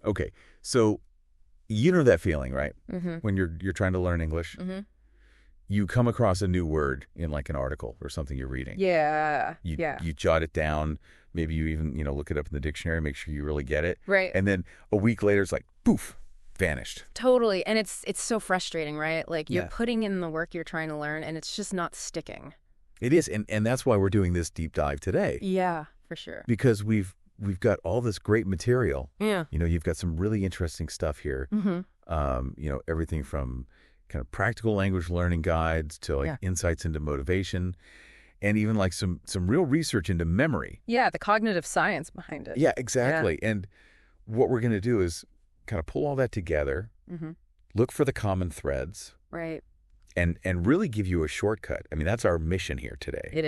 Okay. So you know that feeling, right? Mm-hmm. When you're trying to learn English, Mm-hmm. you come across a new word in like an article or something you're reading. Yeah. You Yeah. you jot it down. Maybe you even, look it up in the dictionary, make sure you really get it. Right. And then a week later, it's like, poof, vanished. Totally. And it's so frustrating, right? Like you're Yeah. putting in the work you're trying to learn and it's just not sticking. It is. And that's why we're doing this deep dive today. Yeah, for sure. Because we've got all this great material. Yeah. You've got some really interesting stuff here. Mm-hmm. Everything from kind of practical language learning guides to like insights into motivation. And even like some real research into memory. Yeah, the cognitive science behind it. Yeah, exactly. Yeah. And what we're going to do is kind of pull all that together, look for the common threads, Right. and really give you a shortcut. I mean, that's our mission here today. It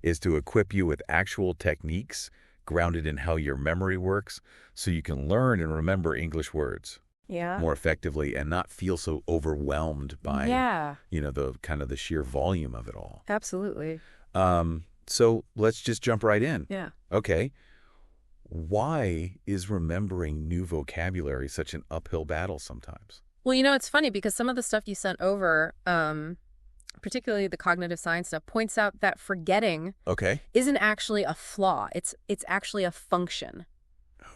is to equip you with actual techniques grounded in how your memory works so you can learn and remember English words more effectively and not feel so overwhelmed by, the kind of the sheer volume of it all. Absolutely. So let's just jump right in. Yeah. Okay. Why is remembering new vocabulary such an uphill battle sometimes? Well, it's funny because some of the stuff you sent over, particularly the cognitive science stuff, points out that forgetting isn't actually a flaw. It's actually a function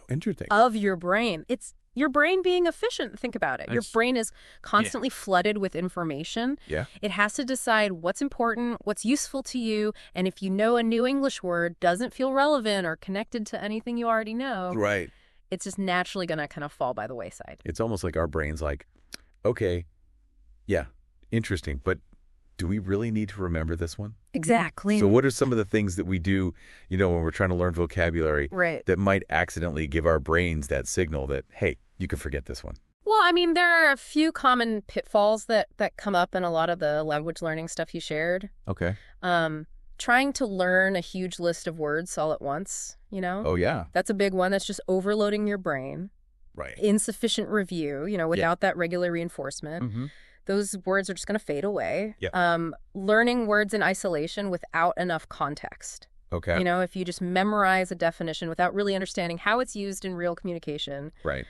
Interesting. of your brain. It's your brain being efficient. Think about it. Your brain is constantly flooded with information. Yeah. It has to decide what's important, what's useful to you, and if you know a new English word doesn't feel relevant or connected to anything you already know, Right. it's just naturally going to kind of fall by the wayside. It's almost like our brain's like, okay, yeah, interesting, but do we really need to remember this one? Exactly. So what are some of the things that we do, when we're trying to learn vocabulary that might accidentally give our brains that signal that, hey, you can forget this one? Well, I mean, there are a few common pitfalls that come up in a lot of the language learning stuff you shared. Okay. Trying to learn a huge list of words all at once, Oh, yeah. That's a big one. That's just overloading your brain. Right. Insufficient review, without that regular reinforcement. Mm-hmm. Those words are just going to fade away. Yeah. Learning words in isolation without enough context. Okay. If you just memorize a definition without really understanding how it's used in real communication. Right.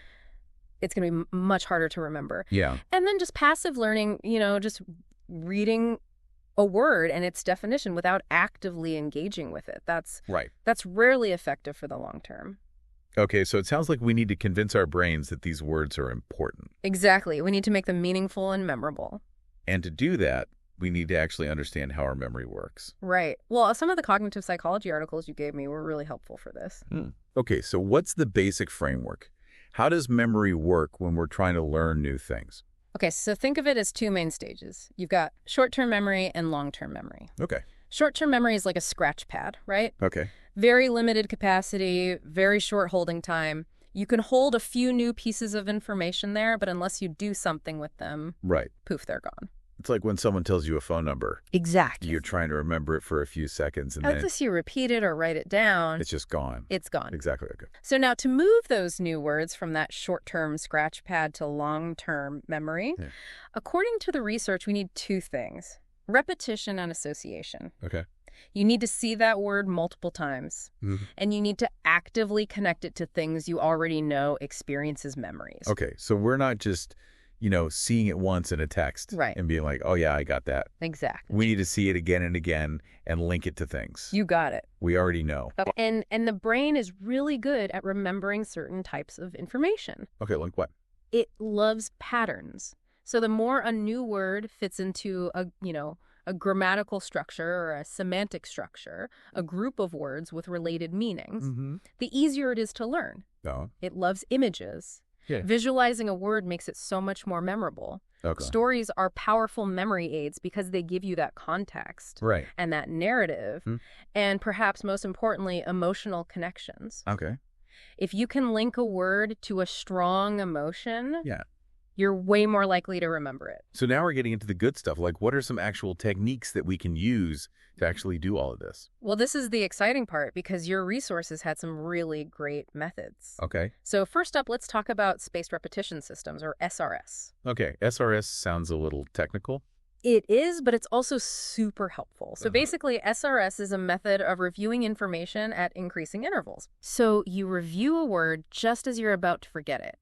It's going to be much harder to remember. Yeah. And then just passive learning, just reading a word and its definition without actively engaging with it. That's rarely effective for the long term. Okay, so it sounds like we need to convince our brains that these words are important. Exactly. We need to make them meaningful and memorable. And to do that, we need to actually understand how our memory works. Right. Well, some of the cognitive psychology articles you gave me were really helpful for this. Okay, so what's the basic framework? How does memory work when we're trying to learn new things? Okay, so think of it as two main stages. You've got short-term memory and long-term memory. Okay. Short-term memory is like a scratch pad, right? Okay. Very limited capacity, very short holding time. You can hold a few new pieces of information there, but unless you do something with them, poof, they're gone. It's like when someone tells you a phone number. Exactly. You're trying to remember it for a few seconds and then unless you repeat it or write it down, it's just gone. It's gone. Exactly. Okay. So now to move those new words from that short-term scratch pad to long-term memory, according to the research, we need two things: repetition and association. Okay. You need to see that word multiple times, and you need to actively connect it to things you already know, experiences, memories. Okay, so we're not just, seeing it once in a text and being like, oh, yeah, I got that. Exactly. We need to see it again and again and link it to things. You got it. We already know. And the brain is really good at remembering certain types of information. Okay, like what? It loves patterns. So the more a new word fits into a grammatical structure or a semantic structure, a group of words with related meanings, the easier it is to learn. Oh. It loves images. Yeah. Visualizing a word makes it so much more memorable. Okay. Stories are powerful memory aids because they give you that context and that narrative, and perhaps most importantly, emotional connections. Okay. If you can link a word to a strong emotion, yeah, you're way more likely to remember it. So now we're getting into the good stuff. Like, what are some actual techniques that we can use to actually do all of this? Well, this is the exciting part because your resources had some really great methods. Okay. So first up, let's talk about spaced repetition systems, or SRS. Okay. SRS sounds a little technical. It is, but it's also super helpful. So basically, SRS is a method of reviewing information at increasing intervals. So you review a word just as you're about to forget it.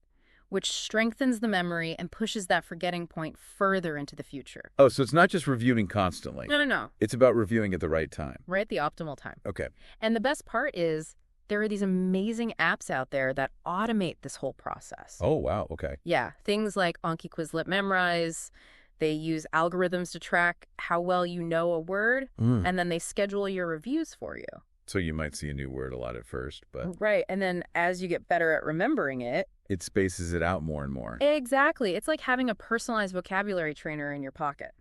which strengthens the memory and pushes that forgetting point further into the future. Oh, so it's not just reviewing constantly. No. It's about reviewing at the right time. Right at the optimal time. Okay. And the best part is there are these amazing apps out there that automate this whole process. Oh, wow. Okay. Yeah. Things like Anki Quizlet Memrise. They use algorithms to track how well you know a word, and then they schedule your reviews for you. So you might see a new word a lot at first, but... Right. And then as you get better at remembering it... it spaces it out more and more. Exactly. It's like having a personalized vocabulary trainer in your pocket.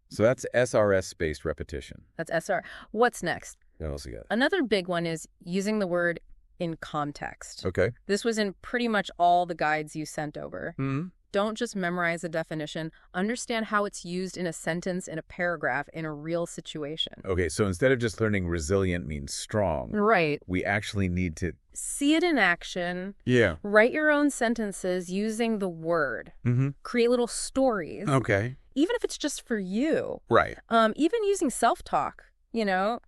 So that's SRS-spaced repetition. That's SR. What's next? What else you got? Another big one is using the word in context. Okay. This was in pretty much all the guides you sent over. Mm-hmm. Don't just memorize a definition. Understand how it's used in a sentence, in a paragraph, in a real situation. Okay, so instead of just learning resilient means strong, right, we actually need to... see it in action. Yeah. Write your own sentences using the word. Mm-hmm. Create little stories. Okay. Even if it's just for you. Right. Even using self-talk.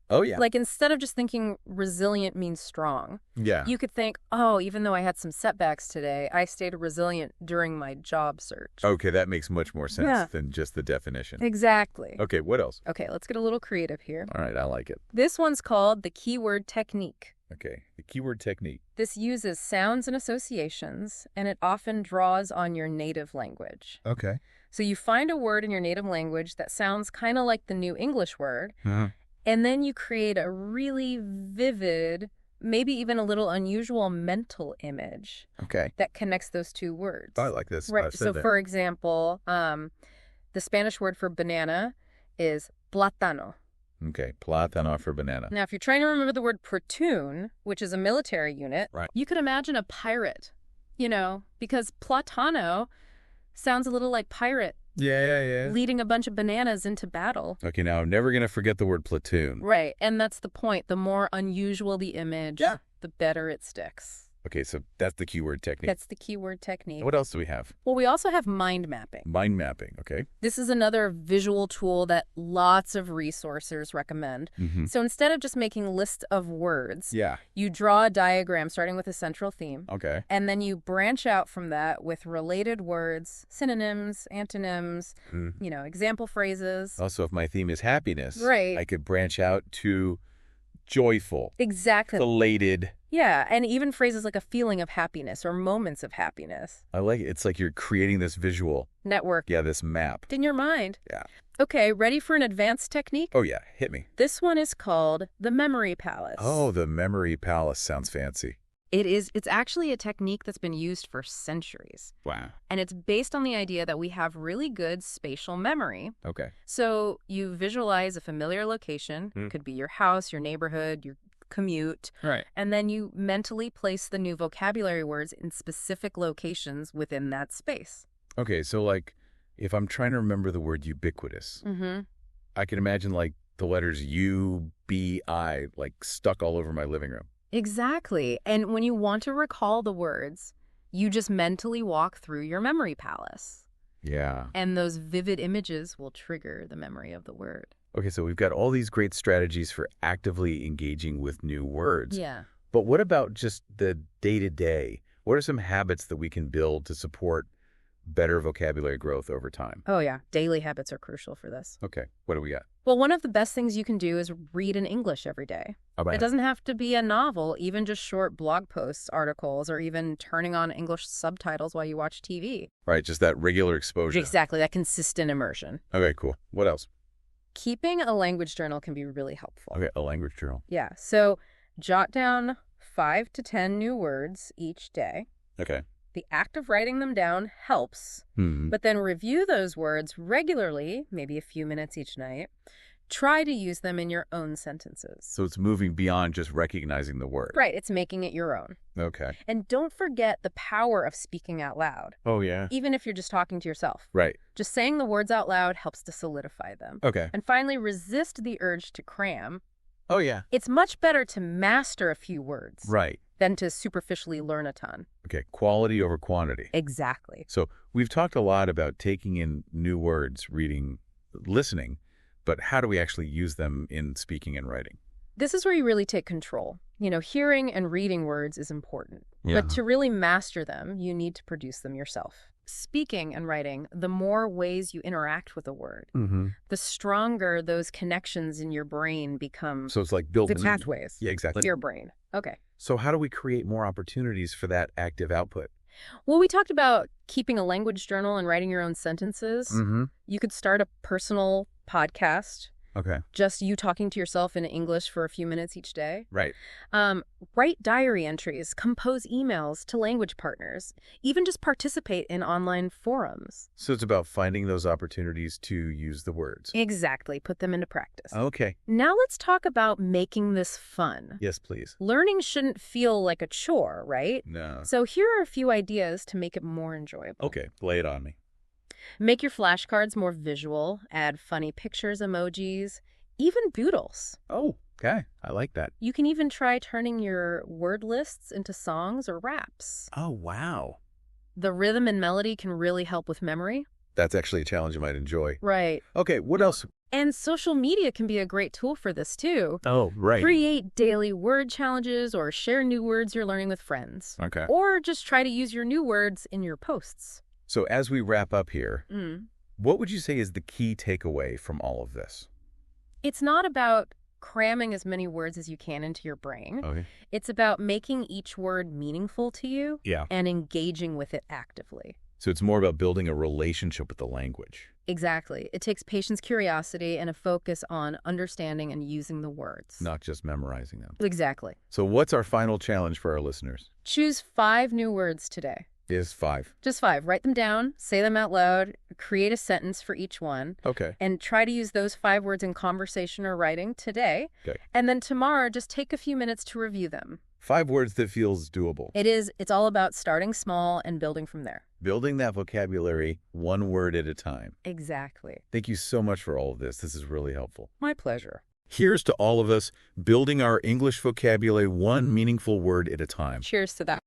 Oh, yeah. Like, instead of just thinking resilient means strong, yeah, you could think, oh, even though I had some setbacks today, I stayed resilient during my job search. Okay, that makes much more sense than just the definition. Exactly. Okay, what else? Okay, let's get a little creative here. All right, I like it. This one's called the keyword technique. Okay, the keyword technique. This uses sounds and associations, and it often draws on your native language. Okay. So you find a word in your native language that sounds kind of like the new English word, Uh-huh. and then you create a really vivid, maybe even a little unusual mental image that connects those two words. Oh, I like this. Right. So, for example, the Spanish word for banana is plátano. Okay, plátano for banana. Now, if you're trying to remember the word platoon, which is a military unit, you could imagine a pirate, because plátano sounds a little like pirate. Yeah. Leading a bunch of bananas into battle. Okay, now I'm never going to forget the word platoon. Right, and that's the point. The more unusual the image, the better it sticks. Okay, so that's the keyword technique. That's the keyword technique. What else do we have? Well, we also have mind mapping. Mind mapping, okay. This is another visual tool that lots of resourcers recommend. Mm-hmm. So instead of just making lists of words, yeah, you draw a diagram starting with a central theme. Okay. And then you branch out from that with related words, synonyms, antonyms, example phrases. Also, if my theme is happiness, right, I could branch out to joyful. Exactly. Elated. Yeah, and even phrases like a feeling of happiness or moments of happiness. I like it. It's like you're creating this visual network. Yeah, this map. In your mind. Yeah. Okay, ready for an advanced technique? Oh, yeah. Hit me. This one is called the memory palace. Oh, the memory palace sounds fancy. It is. It's actually a technique that's been used for centuries. Wow. And it's based on the idea that we have really good spatial memory. Okay. So you visualize a familiar location. It could be your house, your neighborhood, your commute. Right. And then you mentally place the new vocabulary words in specific locations within that space. Okay, so like if I'm trying to remember the word ubiquitous, I can imagine like the letters U, B, I like stuck all over my living room. Exactly. And when you want to recall the words, you just mentally walk through your memory palace. Yeah. And those vivid images will trigger the memory of the word. Okay, so we've got all these great strategies for actively engaging with new words. Yeah. But what about just the day-to-day? What are some habits that we can build to support better vocabulary growth over time? Oh, yeah. Daily habits are crucial for this. Okay. What do we got? Well, one of the best things you can do is read in English every day. It doesn't have to be a novel, even just short blog posts, articles, or even turning on English subtitles while you watch TV. Right, just that regular exposure. Exactly, that consistent immersion. Okay, cool. What else? Keeping a language journal can be really helpful. Okay, a language journal. Yeah, so jot down 5 to 10 new words each day. Okay. The act of writing them down helps, but then review those words regularly, maybe a few minutes each night. Try to use them in your own sentences. So it's moving beyond just recognizing the word. Right, it's making it your own. Okay. And don't forget the power of speaking out loud. Oh, yeah. Even if you're just talking to yourself. Right. Just saying the words out loud helps to solidify them. Okay. And finally, resist the urge to cram. Oh, yeah. It's much better to master a few words. Right. Than to superficially learn a ton. Okay, quality over quantity. Exactly. So we've talked a lot about taking in new words, reading, listening, but how do we actually use them in speaking and writing? This is where you really take control. Hearing and reading words is important. Yeah. But to really master them, you need to produce them yourself. Speaking and writing, the more ways you interact with a word, the stronger those connections in your brain become. So it's like building the pathways. Yeah, exactly. Your brain. Okay. So how do we create more opportunities for that active output? Well, we talked about keeping a language journal and writing your own sentences. You could start a personal podcast. Okay. Just you talking to yourself in English for a few minutes each day. Right. Write diary entries, compose emails to language partners, even just participate in online forums. So it's about finding those opportunities to use the words. Exactly. Put them into practice. Okay. Now let's talk about making this fun. Yes, please. Learning shouldn't feel like a chore, right? No. So here are a few ideas to make it more enjoyable. Okay. Lay it on me. Make your flashcards more visual, add funny pictures, emojis, even doodles. Oh, okay. I like that. You can even try turning your word lists into songs or raps. Oh, wow. The rhythm and melody can really help with memory. That's actually a challenge I might enjoy. Right. Okay, what else? And social media can be a great tool for this, too. Oh, right. Create daily word challenges or share new words you're learning with friends. Okay. Or just try to use your new words in your posts. So as we wrap up here, what would you say is the key takeaway from all of this? It's not about cramming as many words as you can into your brain. Okay. It's about making each word meaningful to you and engaging with it actively. So it's more about building a relationship with the language. Exactly. It takes patience, curiosity, and a focus on understanding and using the words. Not just memorizing them. Exactly. So what's our final challenge for our listeners? Choose 5 new words today. Is 5. Just 5. Write them down, say them out loud, create a sentence for each one. Okay. And try to use those 5 words in conversation or writing today. Okay. And then tomorrow, just take a few minutes to review them. 5 words that feels doable. It is. It's all about starting small and building from there. Building that vocabulary 1 word at a time. Exactly. Thank you so much for all of this. This is really helpful. My pleasure. Here's to all of us building our English vocabulary 1 meaningful word at a time. Cheers to that.